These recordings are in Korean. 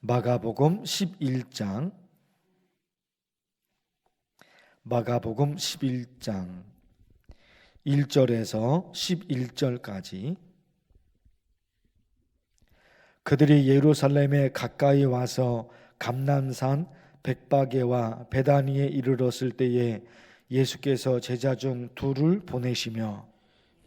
마가복음 11장 1절에서 11절까지. 그들이 예루살렘에 가까이 와서 감람산 벳바게와 베다니에 이르렀을 때에 예수께서 제자 중 둘을 보내시며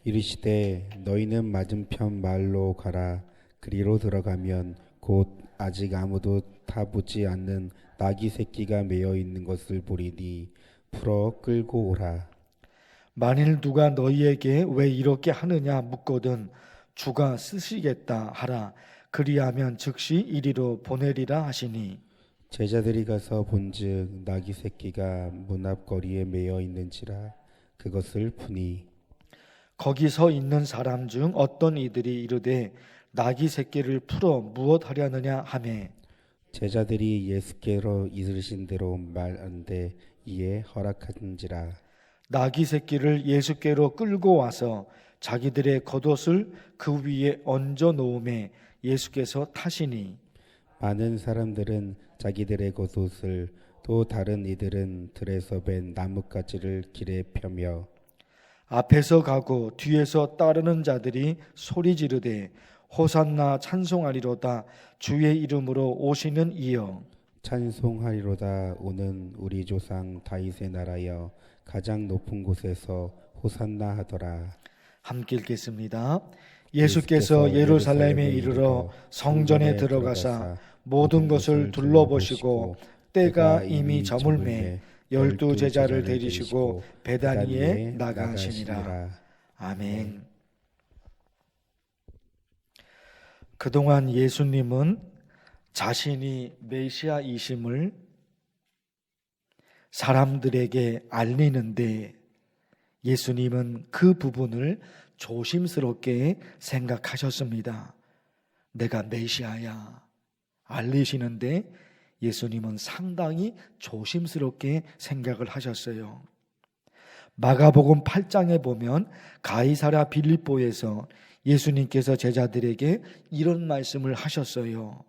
이르시되 너희는 맞은편 마을로 가라. 그리로 들어가면 곧 아직 아무도 타보지 않는 나귀 새끼가 매어 있는 것을 보리니 풀어 끌고 오라. 만일 누가 너희에게 왜 이렇게 하느냐 묻거든 주가 쓰시겠다 하라. 그리하면 즉시 이리로 보내리라 하시니 제자들이 가서 본즉 나귀 새끼가 문 앞거리에 매어 있는지라 그것을 푸니 거기 서 있는 사람 중 어떤 이들이 이르되 나귀 새끼를 풀어 무엇 하려느냐 하매 제자들이 예수께로 이르신 대로 말한데 이에 허락한지라. 나귀 새끼를 예수께로 끌고 와서 자기들의 겉옷을 그 위에 얹어 놓음에 예수께서 타시니 많은 사람들은 자기들의 겉옷을 또 다른 이들은 들에서 벤 나뭇가지를 길에 펴며 앞에서 가고 뒤에서 따르는 자들이 소리 지르되 호산나 찬송하리로다 주의 이름으로 오시는 이여 찬송하리로다 오는 우리 조상 다윗의 나라여 가장 높은 곳에서 호산나 하더라. 함께 읽겠습니다. 예수께서 예루살렘에 이르러 성전에 들어가사 모든 것을 둘러보시고 때가 이미 저물매 12 제자를 데리시고 베다니에 나가시니라. 아멘. 그동안 예수님은 자신이 메시아이심을 사람들에게 알리는데 예수님은 그 부분을 조심스럽게 생각하셨습니다. 내가 메시아야 알리시는데 예수님은 상당히 조심스럽게 생각을 하셨어요. 마가복음 8장에 보면 가이사랴 빌립보에서 예수님께서 제자들에게 이런 말씀을 하셨어요.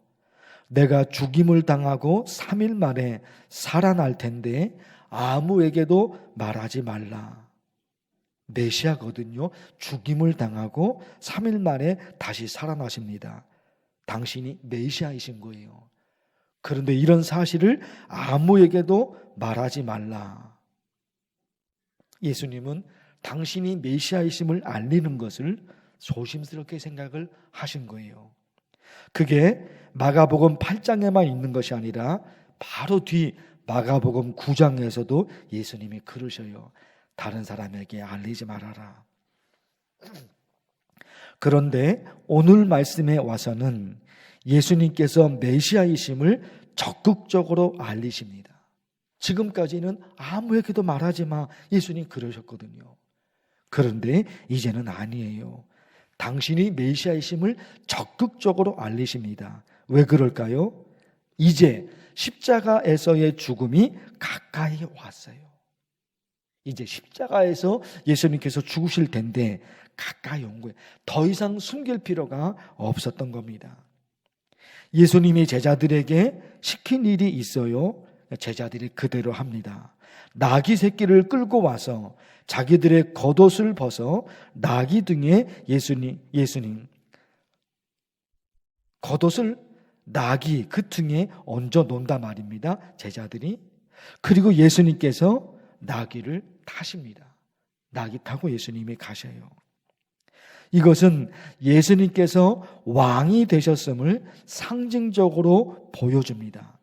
내가 죽임을 당하고 3일 만에 살아날 텐데 아무에게도 말하지 말라. 메시아거든요. 죽임을 당하고 3일 만에 다시 살아나십니다. 당신이 메시아이신 거예요. 그런데 이런 사실을 아무에게도 말하지 말라. 예수님은 당신이 메시아이심을 알리는 것을 조심스럽게 생각을 하신 거예요. 그게 마가복음 8장에만 있는 것이 아니라 바로 뒤 마가복음 9장에서도 예수님이 그러셔요. 다른 사람에게 알리지 말아라. 그런데 오늘 말씀에 와서는 예수님께서 메시아이심을 적극적으로 알리십니다. 지금까지는 아무에게도 말하지 마. 예수님 그러셨거든요. 그런데 이제는 아니에요. 당신이 메시아이심을 적극적으로 알리십니다. 왜 그럴까요? 이제 십자가에서의 죽음이 가까이 왔어요. 이제 십자가에서 예수님께서 죽으실 텐데 가까이 온 거예요. 더 이상 숨길 필요가 없었던 겁니다. 예수님이 제자들에게 시킨 일이 있어요. 제자들이 그대로 합니다. 나귀 새끼를 끌고 와서 자기들의 겉옷을 벗어 나귀 등에 예수님 겉옷을 나귀 그 등에 얹어 놓는단 말입니다. 제자들이. 그리고 예수님께서 나귀를 타십니다. 나귀 타고 예수님이 가셔요. 이것은 예수님께서 왕이 되셨음을 상징적으로 보여줍니다.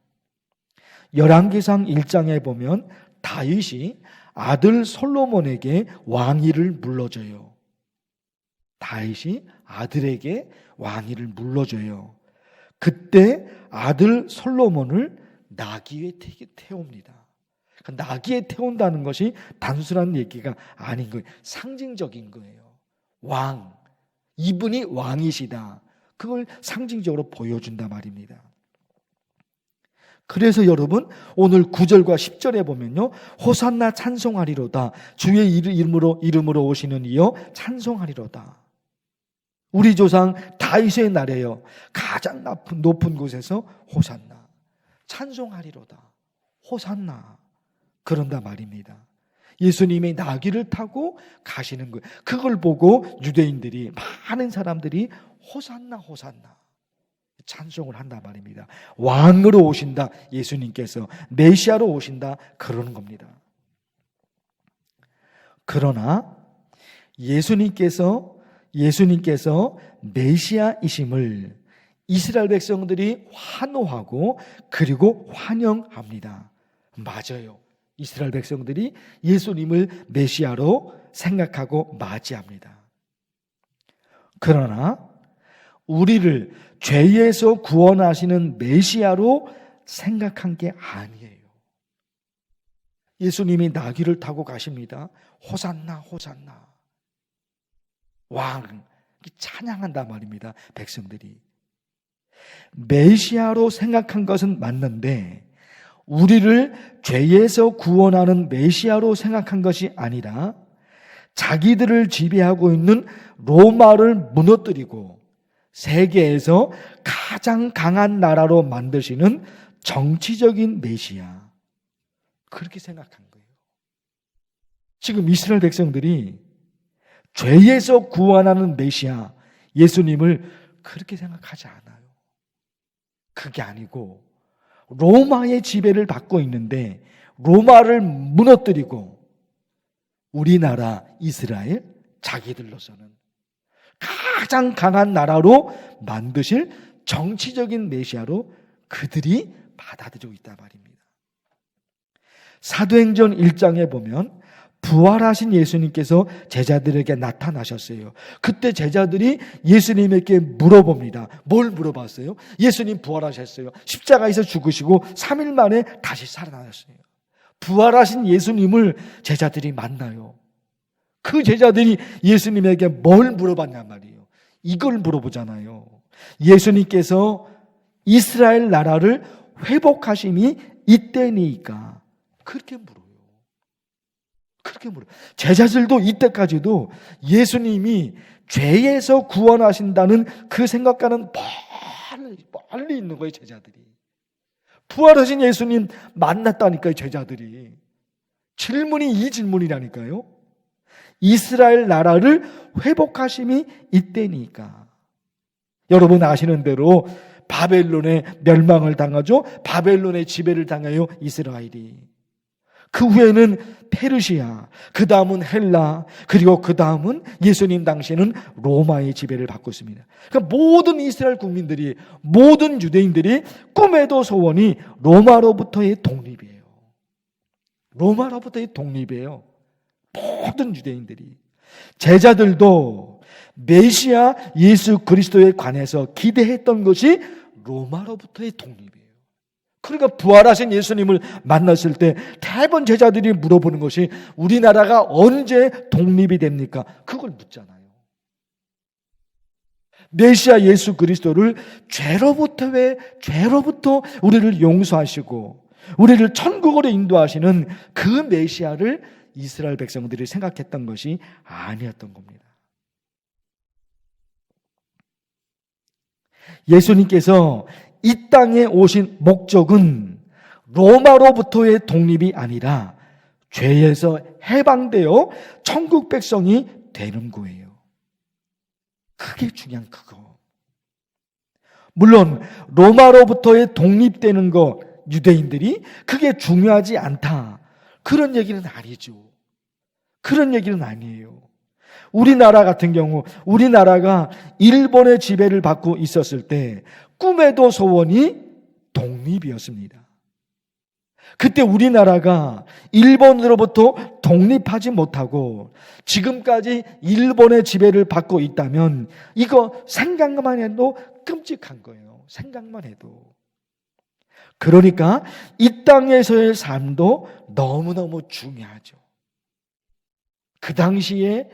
열왕기상 1장에 보면 다윗이 아들 솔로몬에게 왕위를 물려줘요. 다윗이 아들에게 왕위를 물려줘요. 그때 아들 솔로몬을 나귀에 태웁니다. 나귀에 태운다는 것이 단순한 얘기가 아닌 거예요. 상징적인 거예요. 왕, 이분이 왕이시다. 그걸 상징적으로 보여준단 말입니다. 그래서 여러분 오늘 9절과 10절에 보면요, 호산나 찬송하리로다. 주의 이름으로 오시는 이여 찬송하리로다. 우리 조상 다윗의 날에요. 가장 높은 곳에서 호산나, 찬송하리로다, 호산나, 그런다 말입니다. 예수님이 나귀를 타고 가시는 거예요. 그걸 보고 유대인들이, 많은 사람들이 호산나 호산나 찬송을 한단 말입니다. 왕으로 오신다, 예수님께서 메시아로 오신다, 그러는 겁니다. 그러나 예수님께서 메시아이심을 이스라엘 백성들이 환호하고 그리고 환영합니다. 맞아요. 이스라엘 백성들이 예수님을 메시아로 생각하고 맞이합니다. 그러나 우리를 죄에서 구원하시는 메시아로 생각한 게 아니에요. 예수님이 나귀를 타고 가십니다. 호산나 호산나, 왕 찬양한단 말입니다. 백성들이 메시아로 생각한 것은 맞는데 우리를 죄에서 구원하는 메시아로 생각한 것이 아니라 자기들을 지배하고 있는 로마를 무너뜨리고 세계에서 가장 강한 나라로 만드시는 정치적인 메시아, 그렇게 생각한 거예요. 지금 이스라엘 백성들이 죄에서 구원하는 메시아 예수님을 그렇게 생각하지 않아요. 그게 아니고 로마의 지배를 받고 있는데 로마를 무너뜨리고 우리나라 이스라엘 자기들로서는 가장 강한 나라로 만드실 정치적인 메시아로 그들이 받아들이고 있단 말입니다. 사도행전 1장에 보면 부활하신 예수님께서 제자들에게 나타나셨어요. 그때 제자들이 예수님에게 물어봅니다. 뭘 물어봤어요? 예수님 부활하셨어요. 십자가에서 죽으시고 3일 만에 다시 살아나셨어요. 부활하신 예수님을 제자들이 만나요. 그 제자들이 예수님에게 뭘 물어봤냔 말이에요. 이걸 물어보잖아요. 예수님께서 이스라엘 나라를 회복하심이 이때니까, 그렇게 물어요. 그렇게 물어요. 제자들도 이때까지도 예수님이 죄에서 구원하신다는 그 생각과는 멀리 있는 거예요. 제자들이 부활하신 예수님 만났다니까요. 제자들이 질문이 이 질문이라니까요. 이스라엘 나라를 회복하심이 이때니까. 여러분 아시는 대로 바벨론의 멸망을 당하죠. 바벨론의 지배를 당해요, 이스라엘이. 그 후에는 페르시아, 그 다음은 헬라, 그리고 그 다음은 예수님 당시에는 로마의 지배를 받고 있습니다. 그러니까 모든 이스라엘 국민들이, 모든 유대인들이 꿈에도 소원이 로마로부터의 독립이에요. 로마로부터의 독립이에요. 모든 유대인들이. 제자들도 메시아 예수 그리스도에 관해서 기대했던 것이 로마로부터의 독립이에요. 그러니까 부활하신 예수님을 만났을 때 대부분 제자들이 물어보는 것이 우리나라가 언제 독립이 됩니까? 그걸 묻잖아요. 메시아 예수 그리스도를 죄로부터 우리를 용서하시고 우리를 천국으로 인도하시는 그 메시아를 이스라엘 백성들이 생각했던 것이 아니었던 겁니다. 예수님께서 이 땅에 오신 목적은 로마로부터의 독립이 아니라 죄에서 해방되어 천국 백성이 되는 거예요. 그게 중요한 그거. 물론 로마로부터의 독립되는 거 유대인들이 그게 중요하지 않다, 그런 얘기는 아니죠. 그런 얘기는 아니에요. 우리나라 같은 경우, 우리나라가 일본의 지배를 받고 있었을 때 꿈에도 소원이 독립이었습니다. 그때 우리나라가 일본으로부터 독립하지 못하고 지금까지 일본의 지배를 받고 있다면 이거 생각만 해도 끔찍한 거예요. 생각만 해도. 그러니까 이 땅에서의 삶도 너무너무 중요하죠. 그 당시에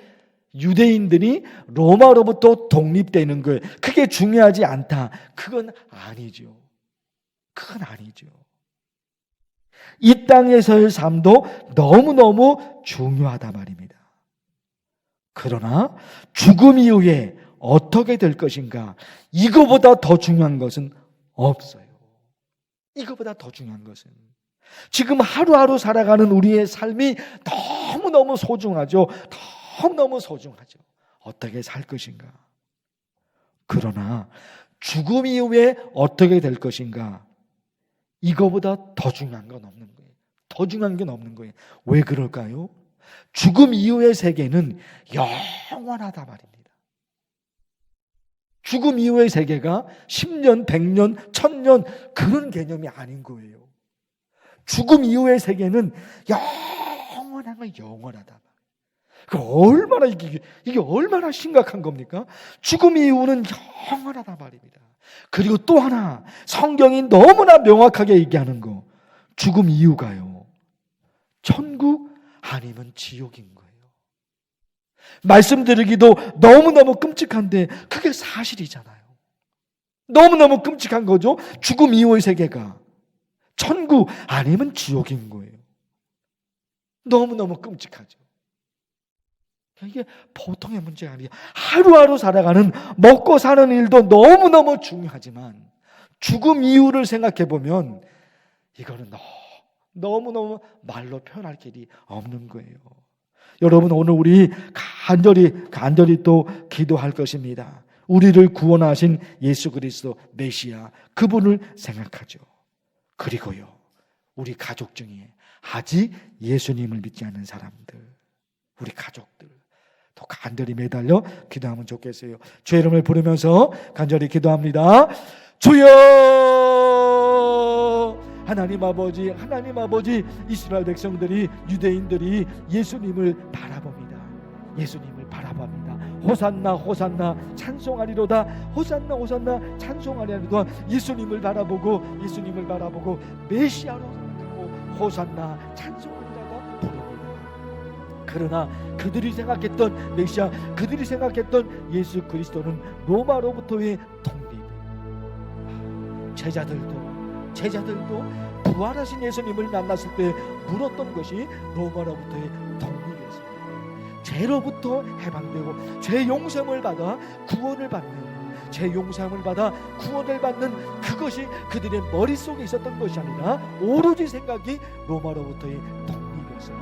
유대인들이 로마로부터 독립되는 것, 그게 중요하지 않다, 그건 아니죠. 그건 아니죠. 이 땅에서의 삶도 너무너무 중요하다 말입니다. 그러나 죽음 이후에 어떻게 될 것인가? 이거보다 더 중요한 것은 없어요. 이거보다 더 중요한 것은 지금 하루하루 살아가는 우리의 삶이 너무너무 소중하죠. 너무너무 소중하죠. 어떻게 살 것인가? 그러나 죽음 이후에 어떻게 될 것인가? 이거보다 더 중요한 건 없는 거예요. 더 중요한 건 없는 거예요. 왜 그럴까요? 죽음 이후의 세계는 영원하다 말입니다. 죽음 이후의 세계가 10년, 100년, 1000년 그런 개념이 아닌 거예요. 죽음 이후의 세계는 영원한 건 영원하다. 얼마나 이게 얼마나 심각한 겁니까? 죽음 이후는 영원하다 말입니다. 그리고 또 하나 성경이 너무나 명확하게 얘기하는 거, 죽음 이후가요, 천국 아니면 지옥인 거예요. 말씀드리기도 너무너무 끔찍한데 그게 사실이잖아요. 너무너무 끔찍한 거죠. 죽음 이후의 세계가 천국 아니면 지옥인 거예요. 너무너무 끔찍하죠. 이게 보통의 문제가 아니에요. 하루하루 살아가는 먹고 사는 일도 너무너무 중요하지만 죽음 이후를 생각해 보면 이거는 너무너무 말로 표현할 길이 없는 거예요. 여러분, 오늘 우리 간절히 또 기도할 것입니다. 우리를 구원하신 예수 그리스도 메시아, 그분을 생각하죠. 그리고요, 우리 가족 중에 아직 예수님을 믿지 않는 사람들, 우리 가족들 더 간절히 매달려 기도하면 좋겠어요. 주의 이름을 부르면서 간절히 기도합니다. 주여! 하나님 아버지, 이스라엘 백성들이, 유대인들이 예수님을 바라봅니다. 예수님을 바라봅니다. 호산나 호산나 찬송하리로다. 호산나 호산나 찬송하리로다. 예수님을 바라보고 메시아로 생각하고 호산나 찬송하리로다 부릅니다. 그러나 그들이 생각했던 메시아, 그들이 생각했던 예수 그리스도는 로마로부터의 독립. 제자들도 부활하신 예수님을 만났을 때 물었던 것이 로마로부터의 독립이었습니다. 죄로부터 해방되고 죄 용서를 받아 구원을 받는, 죄 용서를 받아 구원을 받는 그것이 그들의 머릿속에 있었던 것이 아니라 오로지 생각이 로마로부터의 독립이었어요.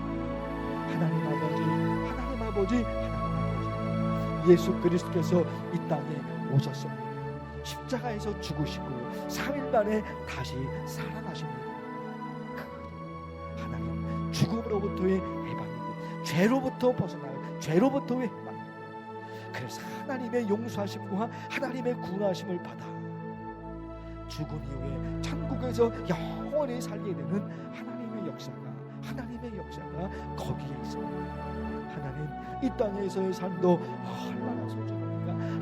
하나님 아버지, 예수 그리스도께서 이 땅에 오셨습니다. 십자가에서 죽으시고 3일 만에 다시 살아나십니다. 하나님, 죽음으로부터의 해방이고 죄로부터 벗어나요. 죄로부터의 해방. 그래서 하나님의 용서하심과 하나님의 구원하심을 받아 죽음 이후에 천국에서 영원히 살게 되는 하나님의 역사가 거기에 있습니다. 하나님, 이 땅에서의 삶도 얼마나 소중합니까?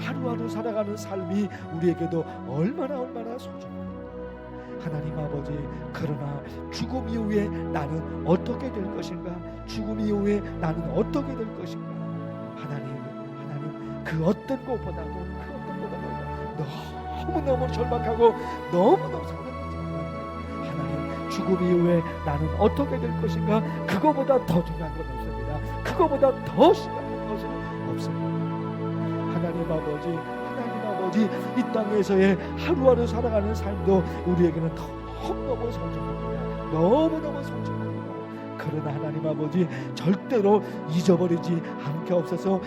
하루하루 살아가는 삶이 우리에게도 얼마나 소중합니까? 하나님 아버지, 그러나 죽음 이후에 나는 어떻게 될 것인가? 죽음 이후에 나는 어떻게 될 것인가? 하나님, 그 어떤 것보다도 너무너무 절박하고 너무너무 상담하지 않아요. 하나님, 죽음 이후에 나는 어떻게 될 것인가? 그거보다 더 중요한 건 없습니다. 그거보다 더 심각한 것은 없습니다. 하나님 아버지, 이 땅에서의 하루하루 살아가는 삶도 우리에게는 너무너무 소중합니다. 그러나 하나님 아버지, 절대로 잊어버리지 않게 없어서,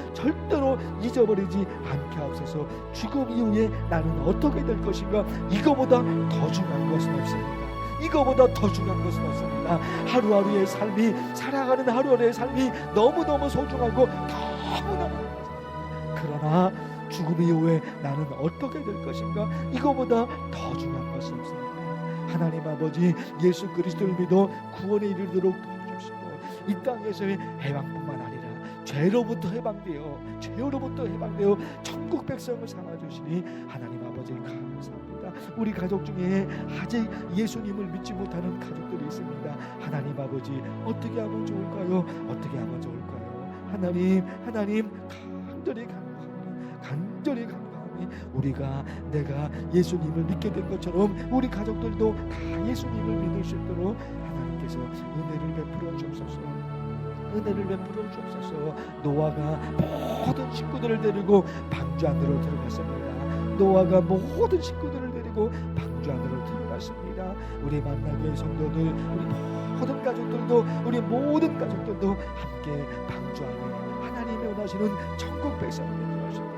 죽음 이후에 나는 어떻게 될 것인가? 이거보다 더 중요한 것은 없습니다. 하루하루의 삶이, 살아가는 하루하루의 삶이 너무너무 소중하고 너무너무, 그러나 죽음 이후에 나는 어떻게 될 것인가? 이거보다 더 중요한 것은 없습니다. 하나님 아버지, 예수 그리스도를 믿어 구원에 이르도록 도와주시고 이 땅에서의 해방뿐만 아니라 죄로부터 해방되어 천국 백성을 삼아주시니 하나님 아버지 감사합니다. 우리 가족 중에 아직 예수님을 믿지 못하는 가족들이 있습니다. 하나님 아버지, 어떻게 하면 좋을까요? 하나님, 간절히 간구하니 내가 예수님을 믿게 된 것처럼 우리 가족들도 다 예수님을 믿을 수 있도록 하나님께서 은혜를 베풀어 주옵소서. 은혜를 베풀어 주옵소서. 노아가 모든 식구들을 데리고 방주 안으로 들어갔습니다. 노아가 모든 식구들을 데리고 방주 안으로 들어갔습니다. 우리 만나교회 성도들, 우리 모든 가족들도, 우리 모든 가족들도 함께 방주 안에 하나님이 원하시는 천국 백성이 되시고